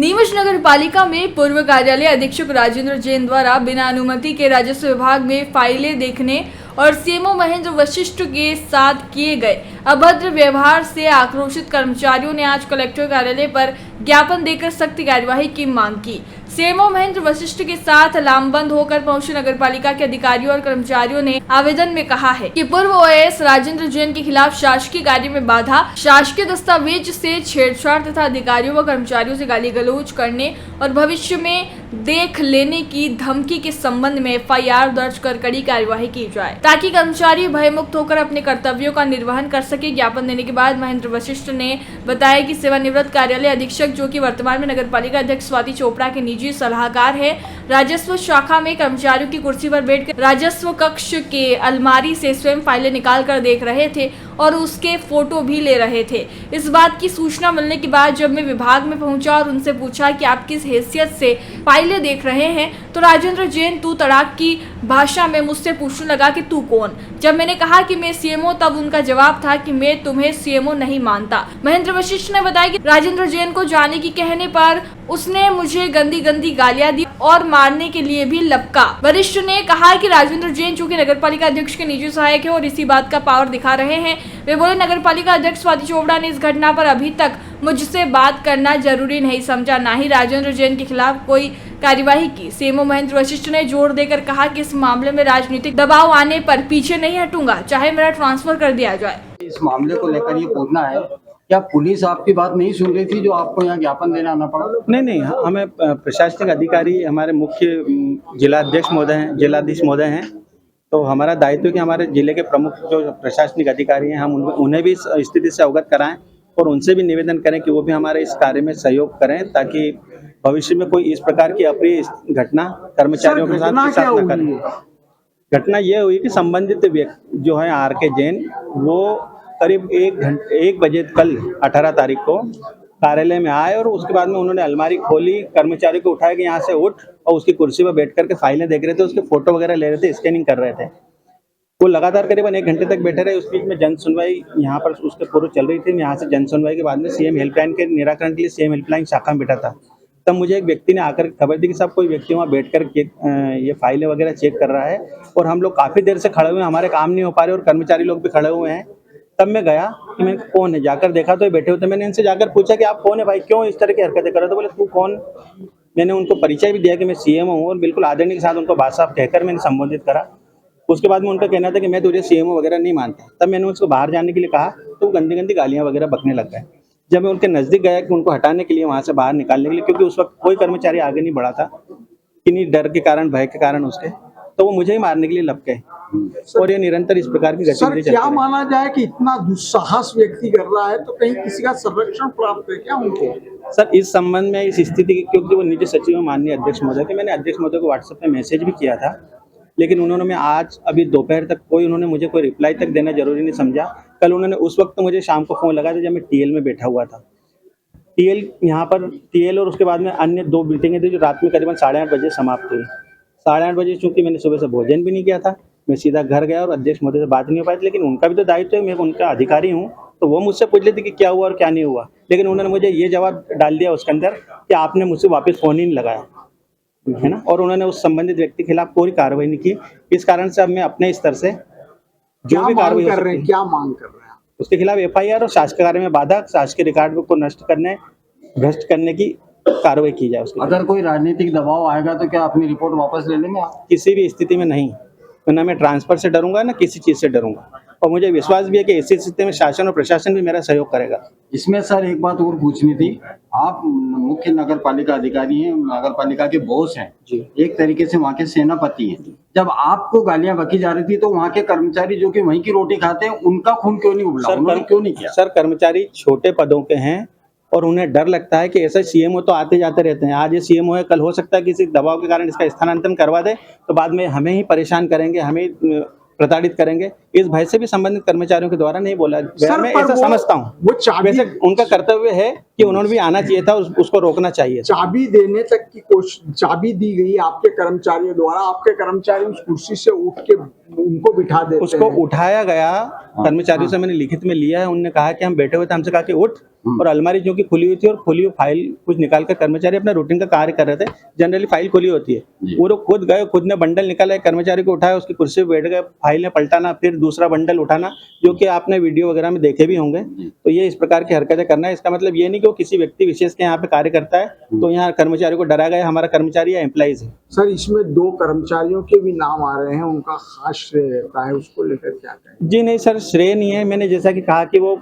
नीमच नगर पालिका में पूर्व कार्यालय अधीक्षक राजेंद्र जैन द्वारा बिना अनुमति के राजस्व विभाग में फाइलें देखने और सीएमओ महेंद्र वशिष्ठ के साथ किए गए अभद्र व्यवहार से आक्रोशित कर्मचारियों ने आज कलेक्टर कार्यालय पर ज्ञापन देकर सख्त कार्यवाही की मांग की। सीएमओ महेंद्र वशिष्ठ के साथ लामबंद होकर पहुंचे नगर पालिका के अधिकारियों और कर्मचारियों ने आवेदन में कहा है कि पूर्व ओएएस राजेंद्र जैन के खिलाफ शासकीय कार्य में बाधा, शासकीय दस्तावेज से छेड़छाड़ तथा अधिकारियों व कर्मचारियों से गाली गलौज करने और भविष्य में देख लेने की धमकी के संबंध में एफआईआर दर्ज कर कड़ी कार्यवाही की जाए ताकि कर्मचारी भयमुक्त होकर अपने कर्तव्यों का निर्वहन कर सके। ज्ञापन देने के बाद महेंद्र वशिष्ठ ने बताया कि सेवानिवृत्त कार्यालय अधीक्षक जो कि वर्तमान में नगर पालिका अध्यक्ष स्वाति चोपड़ा के निजी सलाहकार है, राजस्व शाखा में कर्मचारियों की कुर्सी पर बैठकर राजस्व कक्ष के अलमारी से स्वयं फाइलें निकाल कर देख रहे थे और उसके फोटो भी ले रहे थे। इस बात की सूचना मिलने के बाद जब मैं विभाग में पहुंचा और उनसे पूछा कि आप किस हैसियत से फाइलें देख रहे हैं, तो राजेंद्र जैन तू तड़ाक की भाषा में मुझसे पूछने लगा कि तू कौन। जब मैंने कहा कि मैं सीएमओ, तब उनका जवाब था कि मैं तुम्हें सीएमओ नहीं मानता। महेंद्र वशिष्ठ ने बताया कि राजेंद्र जैन को जाने की कहने पर उसने मुझे गंदी गंदी गालियां दी और मारने के लिए भी लपका। वरिष्ठ ने कहा कि राजेंद्र जैन चूंकि नगरपालिका अध्यक्ष के निजी सहायक है और इसी बात का पावर दिखा रहे हैं। वे बोले नगरपालिका अध्यक्ष स्वाति चोपड़ा ने इस घटना पर अभी तक मुझसे बात करना जरूरी नहीं समझा, ना ही राजेंद्र जैन के खिलाफ कोई कार्यवाही की। सीएमओ महेंद्र वशिष्ठ ने जोर देकर कहा कि इस मामले में राजनीतिक दबाव आने पर पीछे नहीं हटूंगा, चाहे मेरा ट्रांसफर कर दिया जाए। इस मामले को लेकर ये पूछना है, क्या पुलिस आपकी बात नहीं सुन रही थी जो आपको यहाँ ज्ञापन देने आना पड़ा? नहीं, हमें प्रशासनिक अधिकारी हमारे मुख्य जिलाध्यक्ष महोदय हैं, जिलाधीश महोदय हैं, तो हमारा दायित्व है कि हमारे जिले के प्रमुख जो प्रशासनिक अधिकारी हैं हम उन्हें भी इस स्थिति से अवगत कराएं और उनसे भी निवेदन करें कि वो भी हमारे इस कार्य में सहयोग करें ताकि भविष्य में कोई इस प्रकार की अप्रिय घटना कर्मचारियों के साथ न करें। घटना ये हुई कि संबंधित व्यक्ति जो है आर.के. जैन, वो करीब 1 बजे कल 18 तारीख को कार्यालय में आए और उसके बाद में उन्होंने अलमारी खोली, कर्मचारी को उठाया कि यहाँ से उठ, और उसकी कुर्सी पर बैठ करके फाइलें देख रहे थे, उसके फोटो वगैरह ले रहे थे, स्कैनिंग कर रहे थे। वो लगातार करीबन 1 घंटे तक बैठे रहे। उस बीच में जन सुनवाई यहाँ पर उसके पूर्व चल रही थी। यहाँ से जन सुनवाई के बाद में सीएम हेल्पलाइन के निराकरण के लिए सीएम हेल्पलाइन शाखा में बैठा था। तब मुझे एक व्यक्ति ने आकर खबर दी कि साहब कोई व्यक्ति वहाँ बैठ कर ये फाइलें वगैरह चेक कर रहा है और हम लोग काफ़ी देर से खड़े हुए हैं, हमारे काम नहीं हो पा रहे और कर्मचारी लोग भी खड़े हुए हैं। तब मैं गया कि मैं कौन है, जाकर देखा तो ये बैठे हुए थे। मैंने इनसे जाकर पूछा कि आप कौन है भाई, क्यों इस तरह की हरकतें कर रहे हो? तो बोले तू कौन? मैंने उनको परिचय भी दिया कि मैं सीएमओ हूँ और बिल्कुल आदरणीय के साथ उनको बात साहब कहकर मैंने संबोधित करा। उसके बाद में उनका कहना था कि मैं तुझे सीएमओ वगैरह नहीं मानता। तब मैंने उसको बाहर जाने के लिए कहा तो वो गंदी गंदी गालियाँ वगैरह बकने लग गए। जब मैं उनके नज़दीक गया कि उनको हटाने के लिए, वहाँ से बाहर निकालने के लिए, क्योंकि उस वक्त कोई कर्मचारी आगे नहीं बढ़ा था, किन्हीं डर के कारण, भय के कारण उसके, तो वो मुझे ही मारने के लिए लग गए और ये निरंतर इस प्रकार की गतिविधि चलती है। क्या माना जाए कि इतना दुस्साहस व्यक्ति कर रहा है तो कहीं किसी का संरक्षण प्राप्त है क्या उनको? सर, इस संबंध में, इस स्थिति की, क्योंकि वो निजी सचिव है माननीय अध्यक्ष महोदय के, मैंने अध्यक्ष महोदय को व्हाट्सएप पे मैसेज भी किया था, लेकिन उन्होंने मैं आज अभी दोपहर तक उन्होंने मुझे कोई रिप्लाई तक देना जरूरी नहीं समझा। कल उन्होंने उस वक्त मुझे शाम को फ़ोन लगाया था जब मैं टीएल में बैठा हुआ था। टीएल और उसके बाद में अन्य 2 मीटिंगें थी जो रात में करीबन 8:30 बजे समाप्त हुई। 8:30 बजे चूँकि मैंने सुबह से भोजन भी नहीं किया था, मैं सीधा घर गया और अध्यक्ष महोदय से बात नहीं हो पाई। लेकिन उनका भी तो दायित्व है, मैं उनका अधिकारी हूँ, तो वो मुझसे पूछ लेते कि क्या हुआ और क्या नहीं हुआ। लेकिन उन्होंने मुझे ये जवाब डाल दिया उसके अंदर कि आपने मुझसे वापस फ़ोन ही नहीं लगाया, है ना, और उन्होंने उस संबंधित व्यक्ति के खिलाफ कोई कार्रवाई नहीं की। इस कारण से अब मैं अपने स्तर से जो भी कार्रवाई कर रहे हैं, क्या मांग कर रहे हैं उसके खिलाफ एफआईआर और शासकीय कार्य में बाधा, शासकीय रिकॉर्ड को नष्ट करने, भ्रष्ट करने की कार्रवाई की जाए। उसके अगर कोई राजनीतिक दबाव आएगा तो क्या अपनी रिपोर्ट वापस ले लेंगे आप? किसी भी स्थिति में नहीं, तो ना मैं ट्रांसफर से डरूंगा ना किसी चीज़ से डरूंगा, और मुझे विश्वास भी है कि ऐसी स्थिति में शासन और प्रशासन भी मेरा सहयोग करेगा। इसमें सर एक बात और पूछनी थी, आप मुख्य नगर पालिका अधिकारी हैं, नगर पालिका के बॉस हैं जी, एक तरीके से वहाँ के सेनापति हैं। जब आपको गालियां बकी जा रही थी तो वहाँ के कर्मचारी जो कि वहीं की रोटी खाते हैं, उनका खून क्यों नहीं उबला? उन्होंने क्यों नहीं किया? सर, कर्मचारी छोटे पदों के हैं और उन्हें डर लगता है कि ऐसा सीएमओ तो आते जाते रहते हैं, आज ये सीएमओ है, कल हो सकता है किसी दबाव के कारण इसका स्थानांतरण करवा दे तो बाद में हमें ही परेशान करेंगे, हमें प्रताड़ित करेंगे। इस भय से भी संबंधित कर्मचारियों के द्वारा नहीं बोला गया। मैं ऐसा समझता हूँ, वो चाबी, वैसे उनका कर्तव्य है कि उन्होंने भी आना चाहिए था, उसको रोकना चाहिए। चाबी देने तक की कोशिश, चाबी दी गई आपके कर्मचारियों द्वारा, आपके कर्मचारी उस कुर्सी से उठ के उनको बिठा देते उसको हैं। उठाया गया, कर्मचारियों से मैंने लिखित में लिया है, उन्होंने कहा कि हम बैठे हुए थे, हमसे कहा कि उठ, और अलमारी जो कि खुली हुई थी और खुली हुई फाइल कुछ निकाल कर कर्मचारी अपना रूटीन का कार्य कर रहे थे। जनरली फाइल खुली होती है, जी। वो लोग खुद गए, खुद ने बंडल निकाला, एक कर्मचारी को उठाया, उसकी कुर्सी पे बैठ गए, फाइल ने पलटाना, फिर दूसरा बंडल उठाना, जो कि आपने वीडियो वगैरह में देखे भी होंगे। तो ये इस प्रकार की हरकतें करना है, इसका मतलब ये नहीं कि वो किसी व्यक्ति विशेष के यहाँ पे कार्य करता है तो यहाँ कर्मचारी को डरा गया, हमारा कर्मचारी या एम्प्लॉइज है। सर, इसमें 2 कर्मचारियों के भी नाम आ रहे हैं, उनका खास श्रेय रहता है, उसको लेकर क्या कहें? जी नहीं सर, श्रेय नहीं है। मैंने जैसा कि कहा कि वो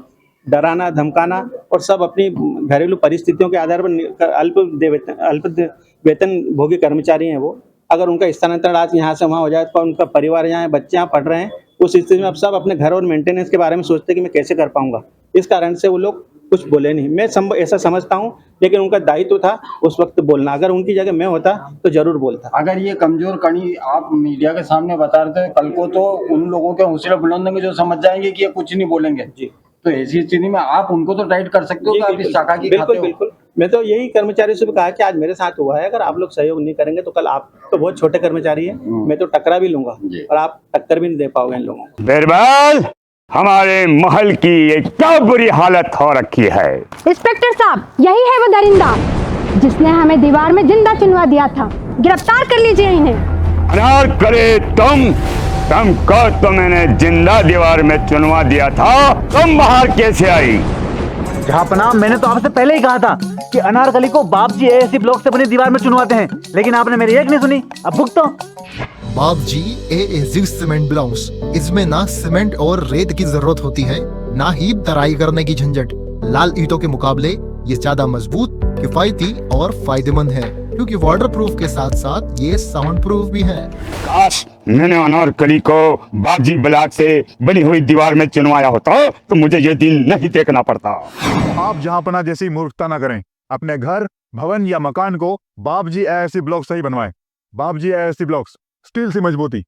डराना, धमकाना और सब अपनी घरेलू परिस्थितियों के आधार पर अल्प वेतन भोगी कर्मचारी हैं वो। अगर उनका स्थानांतरण आज यहाँ से वहाँ हो जाए तो उनका परिवार यहाँ है, बच्चे यहाँ पढ़ रहे हैं, उस स्थिति में अब सब अपने घर और मेंटेनेंस के बारे में सोचते हैं कि मैं कैसे कर पाऊंगा। इस कारण से वो लोग कुछ बोले नहीं। मैं ऐसा समझता हूँ, लेकिन उनका दायित्व था उस वक्त बोलना। अगर उनकी जगह मैं होता तो जरूर बोलता। अगर ये कमजोर कड़ी आप मीडिया के सामने बता रहे थे, कल को तो उन लोगों के हौसले बुलंद होंगे जो समझ जाएंगे कि ये कुछ नहीं बोलेंगे जी, तो ऐसी स्थिति में आप उनको तो टाइट कर सकते हो कि आप इस शाखा की बिल्कुल खाते हो। बिल्कुल। मैं तो यही कर्मचारी से भी कहा कि आज मेरे साथ हुआ है, अगर आप लोग सहयोग नहीं करेंगे तो कल आप तो बहुत छोटे कर्मचारी हैं, मैं तो टकरा भी लूंगा जी। और आप टक्कर भी नहीं दे पाओगे इन लोगों को। बिरबल, हमारे महल की ये क्या बुरी हालत हो रखी है। इंस्पेक्टर साहब, यही है वो दरिंदा जिसने हमें दीवार में जिंदा चुनवा दिया था। गिरफ्तार कर लीजिए इन्हें। अनार करे तुमको तो मैंने जिंदा दीवार में चुनवा दिया था, तुम बाहर कैसे आई? जहापनाह, मैंने तो आपसे पहले ही कहा था कि अनारकली को बाप जी एएससी ब्लॉक से बनी दीवार में चुनवाते हैं, लेकिन आपने मेरी एक नहीं सुनी। अब भुगतो। बाप जी एएससी सीमेंट ब्लॉक्स, इसमें ना सीमेंट और रेत की जरूरत होती है, ना ही तराई करने की झंझट। लाल ईंटों के मुकाबले ये ज्यादा मजबूत, किफायती और फायदेमंद है, क्योंकि वाटर प्रूफ के साथ साथ ये साउंड प्रूफ भी है। काश मैंने अनारकली को बाजी ब्लॉक से बनी हुई दीवार में चुनवाया होता तो मुझे ये दिन नहीं देखना पड़ता। आप जहांपना जैसी मूर्खता न करें। अपने घर, भवन या मकान को बाप जी एएससी ब्लॉक से ही बनवाएं। बाप जी एएससी ब्लॉक्स, स्टील से मजबूती।